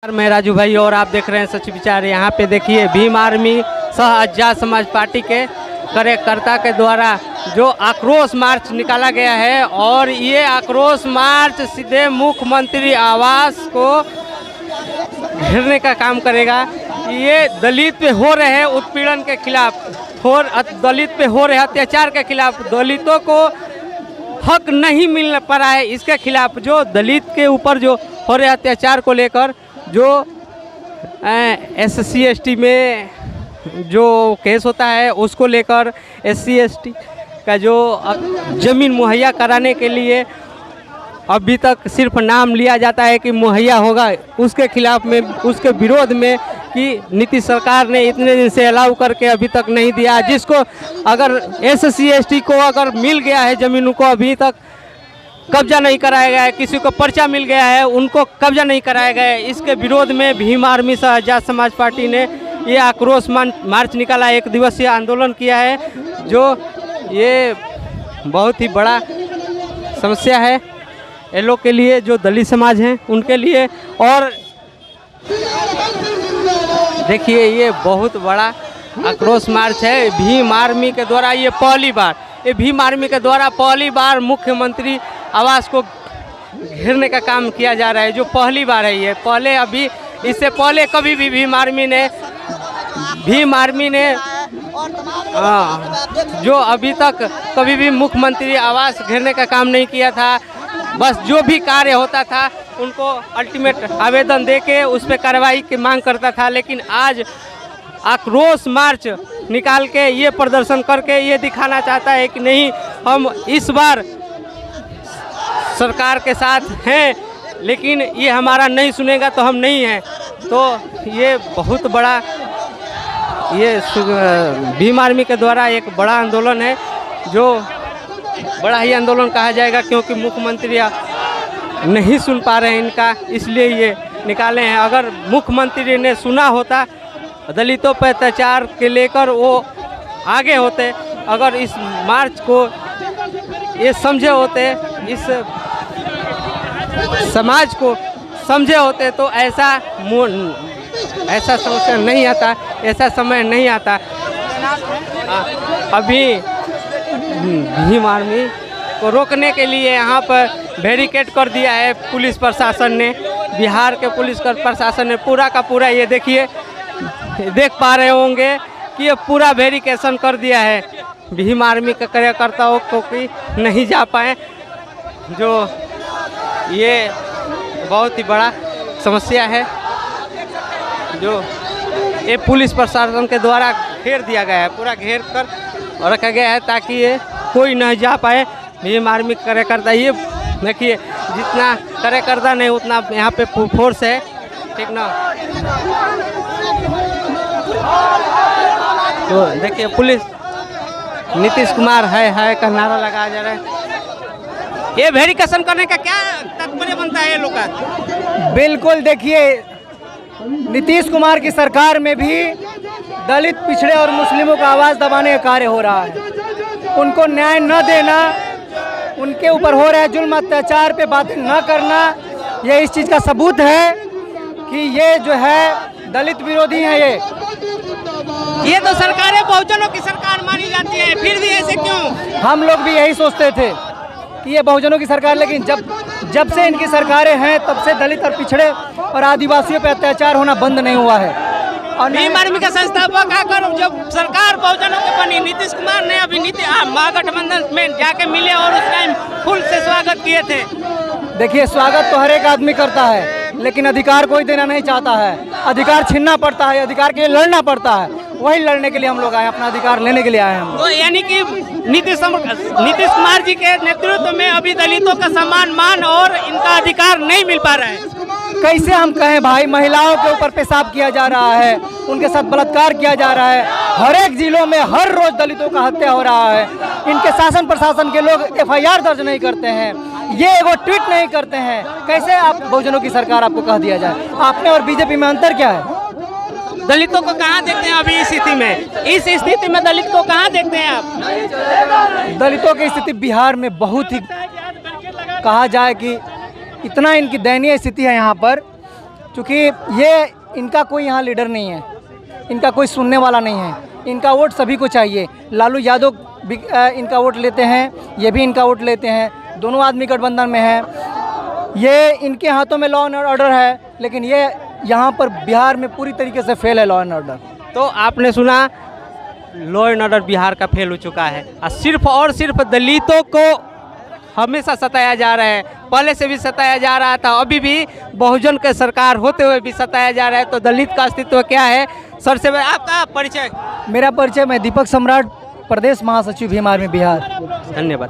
मैं राजू भाई और आप देख रहे हैं सच विचार। यहाँ पे देखिए भीम आर्मी सह आजाद समाज पार्टी के कार्यकर्ता के द्वारा जो आक्रोश मार्च निकाला गया है और ये आक्रोश मार्च सीधे मुख्यमंत्री आवास को घेरने का काम करेगा। ये दलित पे हो रहे उत्पीड़न के खिलाफ और दलित पे हो रहे अत्याचार के खिलाफ, दलितों को हक नहीं मिल पा रहा है इसके खिलाफ, जो दलित के ऊपर जो हो रहे अत्याचार को लेकर जो SC ST में जो केस होता है उसको लेकर SC ST का जो ज़मीन मुहैया कराने के लिए अभी तक सिर्फ नाम लिया जाता है कि मुहैया होगा, उसके खिलाफ में, उसके विरोध में कि नीतीश सरकार ने इतने दिन से अलाउ करके अभी तक नहीं दिया। जिसको अगर SC ST को अगर मिल गया है ज़मीनों को अभी तक कब्जा नहीं कराया गया है, किसी को पर्चा मिल गया है उनको कब्जा नहीं कराया गया है। इसके विरोध में भीम आर्मी सह आजाद समाज पार्टी ने ये आक्रोश मार्च निकाला, एक दिवसीय आंदोलन किया है, जो ये बहुत ही बड़ा समस्या है ये लोग के लिए, जो दलित समाज हैं उनके लिए। और देखिए ये बहुत बड़ा आक्रोश मार्च है भीम आर्मी के द्वारा। ये भीम आर्मी के द्वारा पहली बार मुख्यमंत्री आवास को घेरने का काम किया जा रहा है, जो पहली बार है ये। पहले अभी इससे पहले कभी भी भीम आर्मी ने जो अभी तक कभी भी मुख्यमंत्री आवास घेरने का काम नहीं किया था। बस जो भी कार्य होता था उनको अल्टीमेट आवेदन देके उस पर कार्रवाई की मांग करता था, लेकिन आज आक्रोश मार्च निकाल के ये प्रदर्शन करके ये दिखाना चाहता है कि नहीं, हम इस बार सरकार के साथ हैं, लेकिन ये हमारा नहीं सुनेगा तो हम नहीं हैं। तो ये बहुत बड़ा ये भीम आर्मी के द्वारा एक बड़ा आंदोलन है, जो बड़ा ही आंदोलन कहा जाएगा, क्योंकि मुख्यमंत्री नहीं सुन पा रहे हैं इनका, इसलिए ये निकाले हैं। अगर मुख्यमंत्री ने सुना होता, दलितों पर अत्याचार के लेकर वो आगे होते, अगर इस मार्च को ये समझे होते, इस समाज को समझे होते, तो ऐसा समस्या नहीं आता, ऐसा समय नहीं आता। अभी भीम आर्मी को रोकने के लिए यहाँ पर बैरिकेड कर दिया है पुलिस प्रशासन ने, बिहार के पुलिस प्रशासन ने पूरा का पूरा, ये देखिए, देख पा रहे होंगे कि ये पूरा वेरिफिकेशन कर दिया है भीम आर्मी के कार्यकर्ताओं को कि नहीं जा पाए, जो ये बहुत ही बड़ा समस्या है, जो ये पुलिस प्रशासन के द्वारा घेर दिया गया है, पूरा घेर कर रखा गया है ताकि ये कोई नहीं जा पाए। भीम आर्मी कार्यकर्ता, ये देखिए जितना कार्यकर्ता नहीं उतना यहाँ पे फोर्स है, ठीक ना। तो देखिए पुलिस, नीतीश कुमार है का नारा लगाया जा रहा है। ये वेरिफिकेशन करने का क्या तात्पर्य बनता है ये लोग का? बिल्कुल, देखिए नीतीश कुमार की सरकार में भी दलित, पिछड़े और मुस्लिमों का आवाज़ दबाने का कार्य हो रहा है। उनको न्याय न देना, उनके ऊपर हो रहे जुल्म अत्याचार पे बातें न करना, ये इस चीज़ का सबूत है कि ये जो है दलित विरोधी हैं। ये तो सरकारें बहुजनों की सरकार मानी जाती है, फिर भी ऐसे क्यों? हम लोग भी यही सोचते थे कि ये बहुजनों की सरकार, लेकिन जब से इनकी सरकारें हैं तब से दलित और पिछड़े और आदिवासियों पे अत्याचार होना बंद नहीं हुआ है। और भीम आर्मी का संस्थापक आकर जब सरकार बहुजनों की बनी, नीतीश कुमार ने अभी महागठबंधन में जाके मिले और उस टाइम फुल से स्वागत किए थे। देखिए, स्वागत तो हर एक आदमी करता है, लेकिन अधिकार कोई देना नहीं चाहता है। अधिकार छीनना पड़ता है, अधिकार के लिए लड़ना पड़ता है। वही लड़ने के लिए हम लोग आए, अपना अधिकार लेने के लिए आए हम। तो यानी कि नीतीश कुमार जी के नेतृत्व में अभी दलितों का सम्मान, मान और इनका अधिकार नहीं मिल पा रहा है। कैसे हम कहें भाई, महिलाओं के ऊपर पेशाब किया जा रहा है, उनके साथ बलात्कार किया जा रहा है, हर एक जिलों में हर रोज दलितों का हत्या हो रहा है। इनके शासन प्रशासन के लोग FIR दर्ज नहीं करते हैं, ये एगो ट्वीट नहीं करते हैं। कैसे आप बहुजनों की सरकार आपको कह दिया जाए? आपने और बीजेपी में अंतर क्या है? दलितों को कहाँ देखते हैं अभी इस स्थिति में? इस स्थिति में दलित को कहाँ देखते हैं आप? दलितों की स्थिति बिहार में बहुत ही, कहा जाए कि इतना इनकी दयनीय स्थिति है यहाँ पर, क्योंकि ये इनका कोई यहाँ लीडर नहीं है, इनका कोई सुनने वाला नहीं है। इनका वोट सभी को चाहिए। लालू यादव भी इनका वोट लेते हैं, ये भी इनका वोट लेते हैं, दोनों आदमी गठबंधन में हैं। ये इनके हाथों में लॉ एंड ऑर्डर है, लेकिन ये यहाँ पर बिहार में पूरी तरीके से फेल है लॉ एंड ऑर्डर। तो आपने सुना लॉ एंड ऑर्डर बिहार का फेल हो चुका है और सिर्फ दलितों को हमेशा सताया जा रहा है। पहले से भी सताया जा रहा था, अभी भी बहुजन के सरकार होते हुए भी सताया जा रहा है। तो दलित का अस्तित्व क्या है? सर से आपका परिचय। मेरा परिचय, मैं दीपक सम्राट, प्रदेश महासचिव भीम आर्मी बिहार। धन्यवाद।